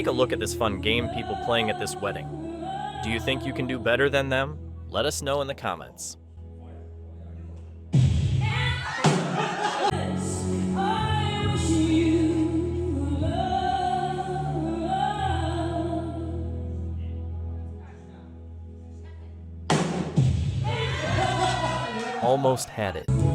take a look at this fun game people playing at this wedding. Do you think you can do better than them? Let us know in the comments. Almost had it.